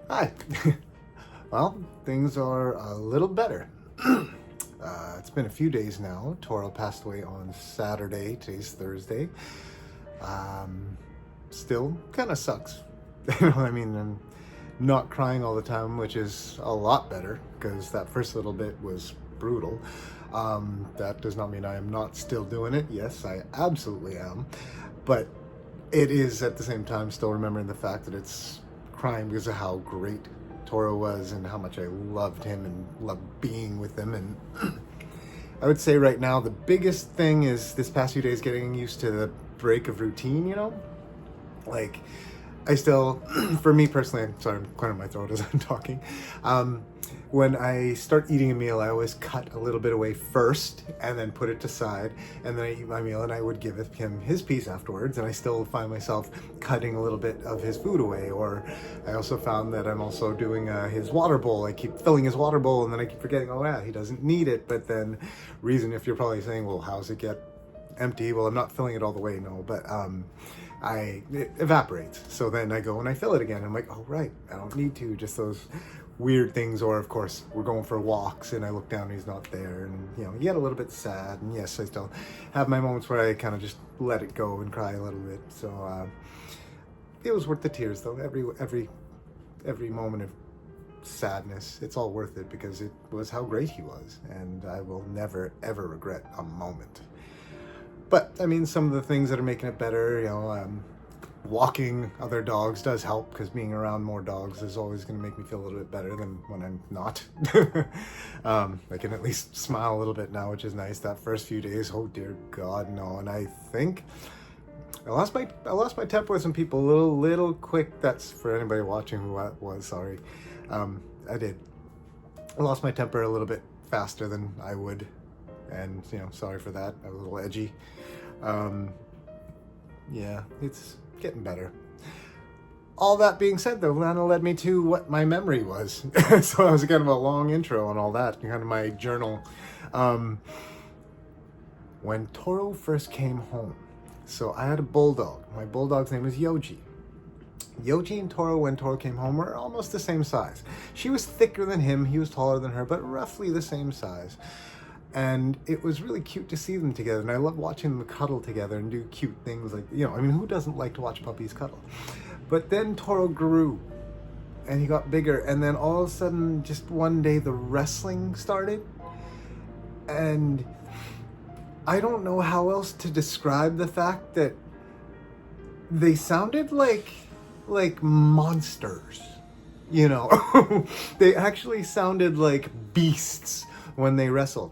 Hi. Well, things are a little better. It's been a few days now. Toro passed away on Saturday. Today's Thursday. Still kind of sucks. I mean, I'm not crying all the time, which is a lot better because that first little bit was brutal. That does not mean I am not still doing it. Yes, I absolutely am. But it is at the same time still remembering the fact that it's crying because of how great Toro was and how much I loved him and loved being with him. And I would say right now the biggest thing is this past few days getting used to the break of routine, Like, I still, for me personally, I'm sorry, I'm clearing my throat as I'm talking. When I start eating a meal, I always cut a little bit away first and then put it aside. And then I eat my meal and I would give him his piece afterwards. And I still find myself cutting a little bit of his food away. Or I also found that I'm also doing his water bowl. I keep filling his water bowl and then I keep forgetting, oh yeah, he doesn't need it. But then reason if you're probably saying, well, how's it get empty? Well, I'm not filling it all the way, no, but it evaporates. So then I go and I fill it again. I'm like, oh right, I don't need to. Just those weird things. Or of course we're going for walks and I look down and he's not there, and you get a little bit sad. And yes, I still have my moments where I kind of just let it go and cry a little bit. So it was worth the tears though. Every moment of sadness, it's all worth it because it was how great he was, and I will never ever regret a moment. But I mean, some of the things that are making it better, walking other dogs does help because being around more dogs is always going to make me feel a little bit better than when I'm not. I can at least smile a little bit now, which is nice. That first few days, oh dear God, no. And I think I lost my temper with some people a little quick. That's for anybody watching who was sorry. I did. I lost my temper a little bit faster than I would. And, sorry for that. I was a little edgy. Yeah, it's getting better. All that being said, though, kind of led me to what my memory was. So that was kind of a long intro and all that, kind of my journal. When Toro first came home, so I had a bulldog. My bulldog's name was Yoji. Yoji and Toro, when Toro came home, were almost the same size. She was thicker than him, he was taller than her, but roughly the same size. And it was really cute to see them together, and I love watching them cuddle together and do cute things like, who doesn't like to watch puppies cuddle? But then Toro grew, and he got bigger, and then all of a sudden, just one day, the wrestling started, and I don't know how else to describe the fact that they sounded like monsters, They actually sounded like beasts when they wrestled.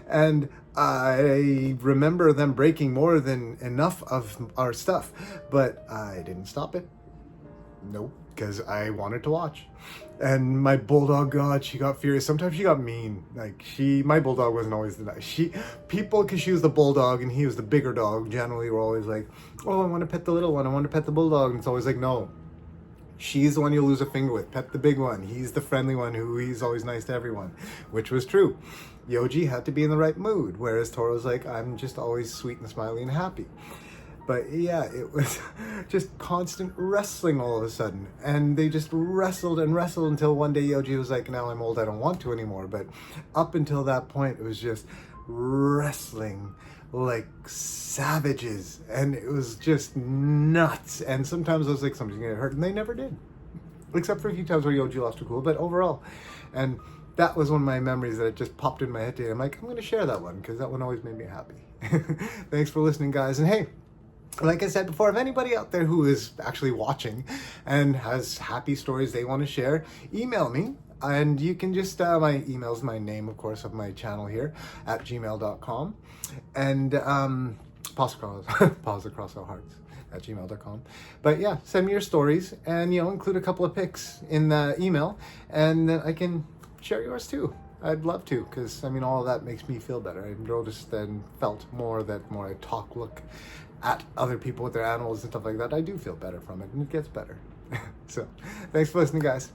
And I remember them breaking more than enough of our stuff, but I didn't stop it. Nope, because I wanted to watch. And my bulldog, God, she got furious. Sometimes she got mean. My bulldog wasn't always the nice. People, because she was the bulldog and he was the bigger dog, generally were always like, oh, I want to pet the little one. I want to pet the bulldog. And it's always like, no. She's the one you lose a finger with. Pet the big one. He's the friendly one he's always nice to everyone, which was true. Yoji had to be in the right mood, whereas Toro's like, I'm just always sweet and smiley and happy. But yeah, it was just constant wrestling all of a sudden. And they just wrestled and wrestled until one day Yoji was like, now I'm old, I don't want to anymore. But up until that point, it was just wrestling like savages, and it was just nuts. And sometimes I was like, somebody's gonna get hurt, and they never did, except for a few times where Yoji lost a cool. But overall, and that was one of my memories that just popped in my head today. I'm like, I'm gonna share that one because that one always made me happy. Thanks for listening, guys. And hey, like I said before, if anybody out there who is actually watching and has happy stories they want to share, email me. And you can just, my email's my name, of course, of my channel here, at gmail.com. And Paws Across Our Hearts at gmail.com. But yeah, send me your stories and, include a couple of pics in the email. And then I can share yours too. I'd love to, because, all of that makes me feel better. I noticed and felt more that more I look at other people with their animals and stuff like that, I do feel better from it, and it gets better. So, thanks for listening, guys.